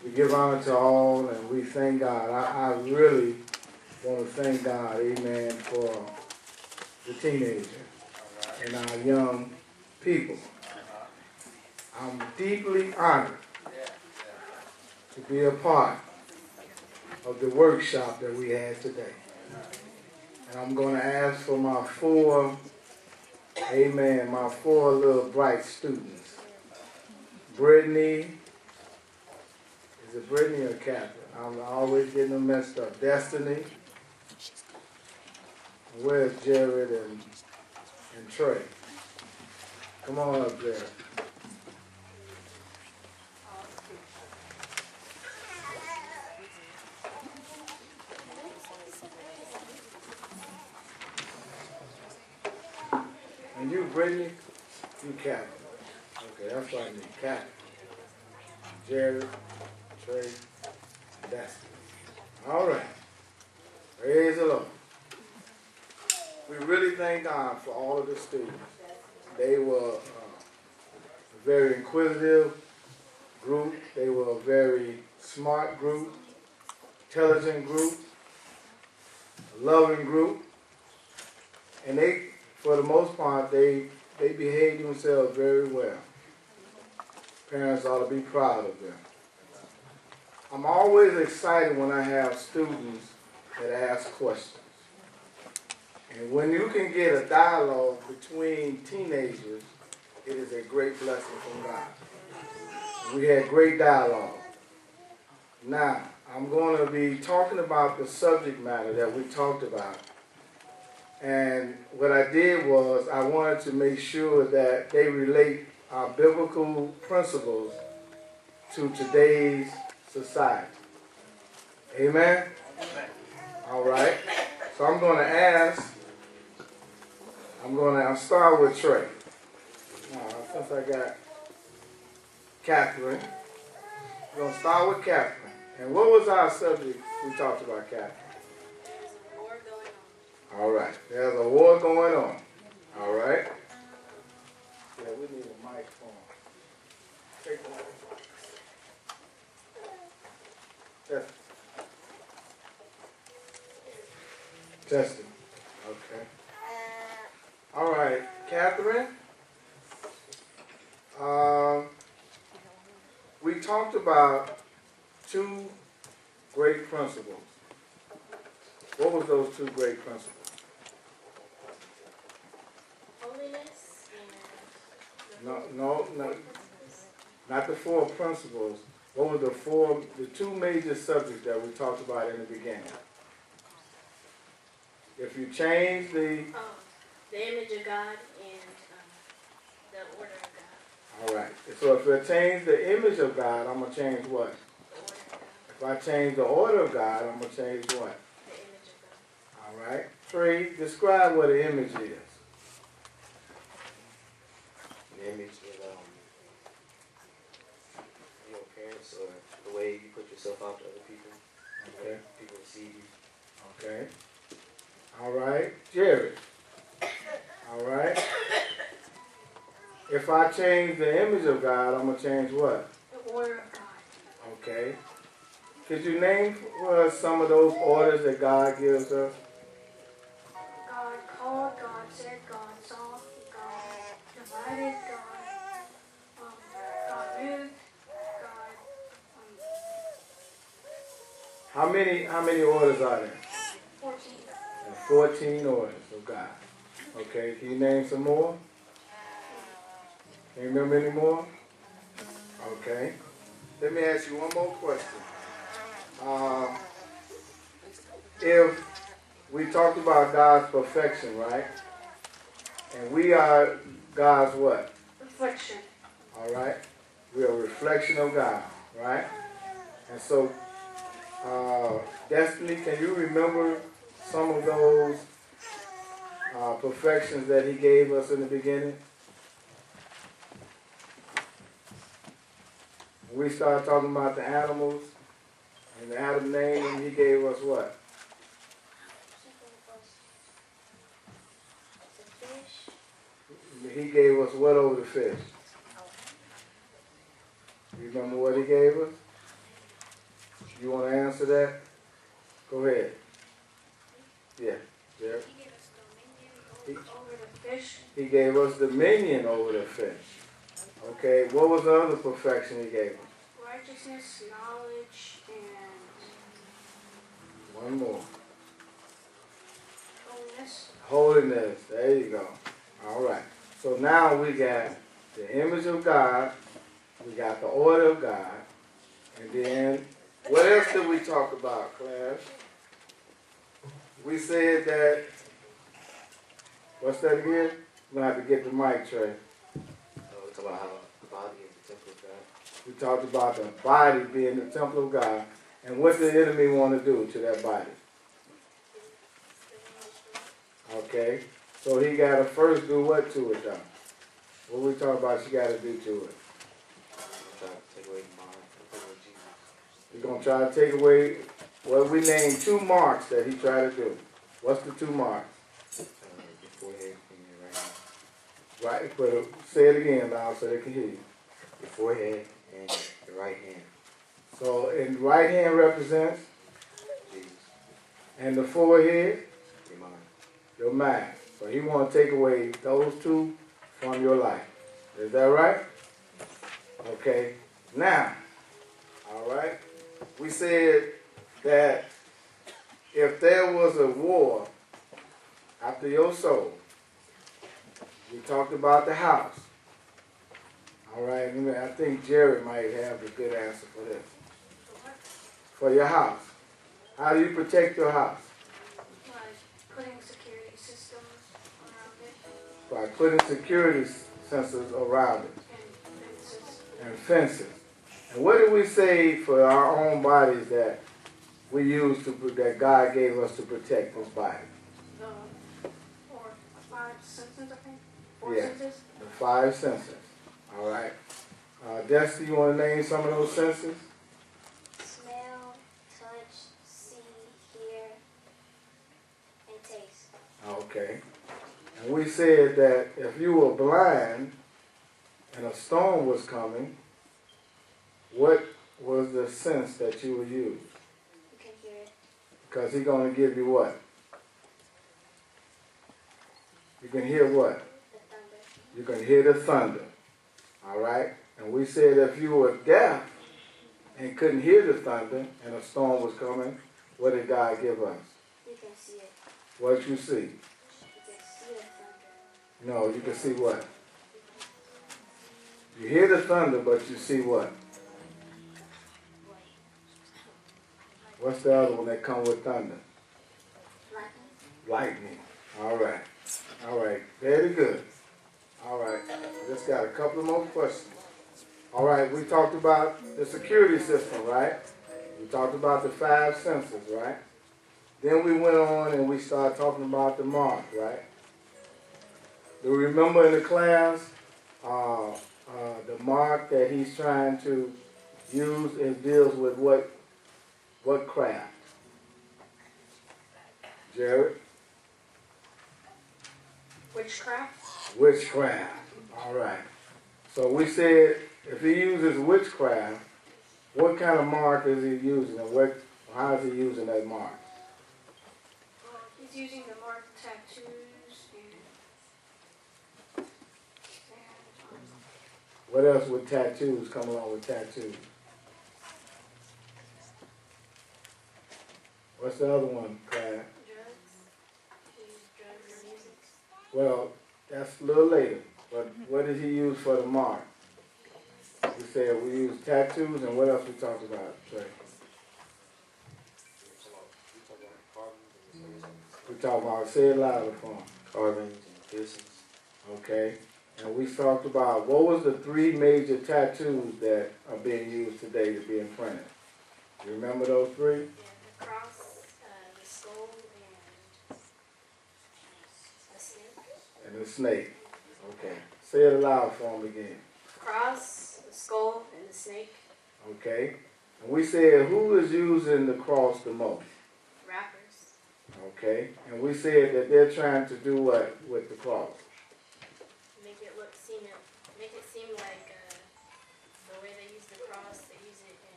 We give honor to all, and we thank God. I really want to thank God, amen, for the teenagers and our young people. I'm deeply honored to be a part of the workshop that we had today. And I'm going to ask for my four little bright students. Brittany, is it Brittany or Catherine? I'm always getting them messed up. Destiny. Where's Jared and Trey? Come on up there. And you, Brittany, you Catherine. Okay, that's what I need. Catherine. Jared, Trey, Destiny. All right. Praise the Lord. We really thank God for all of the students. They were a very inquisitive group. They were a very smart group, intelligent group, a loving group. And they, for the most part, they behaved themselves very well. Parents ought to be proud of them. I'm always excited when I have students that ask questions. And when you can get a dialogue between teenagers, it is a great blessing from God. We had great dialogue. Now, I'm going to be talking about the subject matter that we talked about. And what I did was I wanted to make sure that they relate our biblical principles to today's society. Amen? Amen. All right. So I'm going to I'll start with Trey. Since I got Catherine, I'm going to start with Catherine. And what was our subject we talked about, Catherine? There's a war going on. All right. There's a war going on. All right. Yeah, we need a microphone. Take the microphone. Testing. Okay. All right, Catherine. We talked about two great principles. What was those two great principles? Holiness and No, not the four principles. What were the two major subjects that we talked about in the beginning? If you change the image of God and the order of God. All right. So if I change the image of God, I'm going to change what? The order of God. If I change the order of God, I'm going to change what? The image of God. All right. 3, describe what an image is. An image is your appearance or the way you put yourself out to other people. The way people see you. Okay. All right. Jared. All right. If I change the image of God, I'm going to change what? The order of God. Okay. Could you name for us some of those orders that God gives us? God called, God said, God saw, God divided, God moved, God. How many orders are there? 14. There's 14 orders of God. Okay. Can you name some more? Can you remember any more? Okay. Let me ask you one more question. If we talked about God's perfection, right? And we are God's what? Reflection. All right? We are a reflection of God, right? And so, Destiny, can you remember some of those perfections that he gave us in the beginning? We started talking about the animals, and Adam named them, he gave us what? He gave us what over the fish? You remember what he gave us? answer that? Go ahead. Yeah, Jerry. Over the fish. He gave us dominion over the fish. Okay, what was the other perfection he gave us? Righteousness, knowledge, and One more. holiness. Holiness. There you go. All right. So now we got the image of God. We got the order of God. And then, what else did we talk about, class? We said that, what's that again? We're going to have to get the mic, Trey. We talk about how the body is the temple of God. We talked about the body being the temple of God. And what the enemy want to do to that body. Okay. So he got to first do what to it, though? What we talking about she got to do to it? Try to take away the mind, take away Jesus. He's going to try to take away, well, we named 2 marks that he tried to do. What's the 2 marks? Your forehead and your right hand. Right, but say it again, loud, so they can hear you. Your forehead and your right hand. So, and the right hand represents? Jesus. And the forehead? Your mind. Your mind. So he want to take away those 2 from your life. Is that right? Okay. Now, all right, we said that if there was a war after your soul, we talked about the house. All right, I think Jerry might have a good answer for this. For your house. How do you protect your house? Like putting security systems around it. By putting security sensors around it. And fences. And fences. And what did we say for our own bodies that we use that God gave us to protect this body? 5 senses, I think. 4 Yeah. senses. The 5 senses. All right. Destiny, you want to name some of those senses? Smell, touch, see, hear, and taste. Okay. And we said that if you were blind and a storm was coming, what was the sense that you would use? You can hear it. Because he's going to give you what? You can hear what? The thunder. You can hear the thunder. All right? And we said if you were deaf and couldn't hear the thunder and a storm was coming, what did God give us? You can see it. What you see? You can see the thunder. No, you can see what? You hear the thunder, but you see what? What's the other one that comes with thunder? Lightning. Lightning. All right. All right. Very good. All right. I just got a couple of more questions. All right. We talked about the security system, right? We talked about the 5 senses, right? Then we went on and we started talking about the mark, right? Do you remember in the class the mark that he's trying to use and deals with what craft? Jared? Witchcraft. Witchcraft. All right. So we said if he uses witchcraft, what kind of mark is he using and how is he using that mark? He's using the mark tattoos and What else would tattoos come along with tattoos? What's the other one, Claire? drugs. He uses drugs and music. Well, that's a little later. But what did he use for the mark? We said we used tattoos, and what else we talked about, Trey? We talked about, say it louder for him. Carvings and piercings. Okay. And we talked about what was the 3 major tattoos that are being used today to be imprinted. You remember those 3? Yeah, the cross, the skull, and a snake. And the snake. Okay. Say it aloud for him again. Cross, the skull, and the snake. Okay. And we said who is using the cross the most? Rappers. Okay. And we said that they're trying to do what with the cross? Make it seem like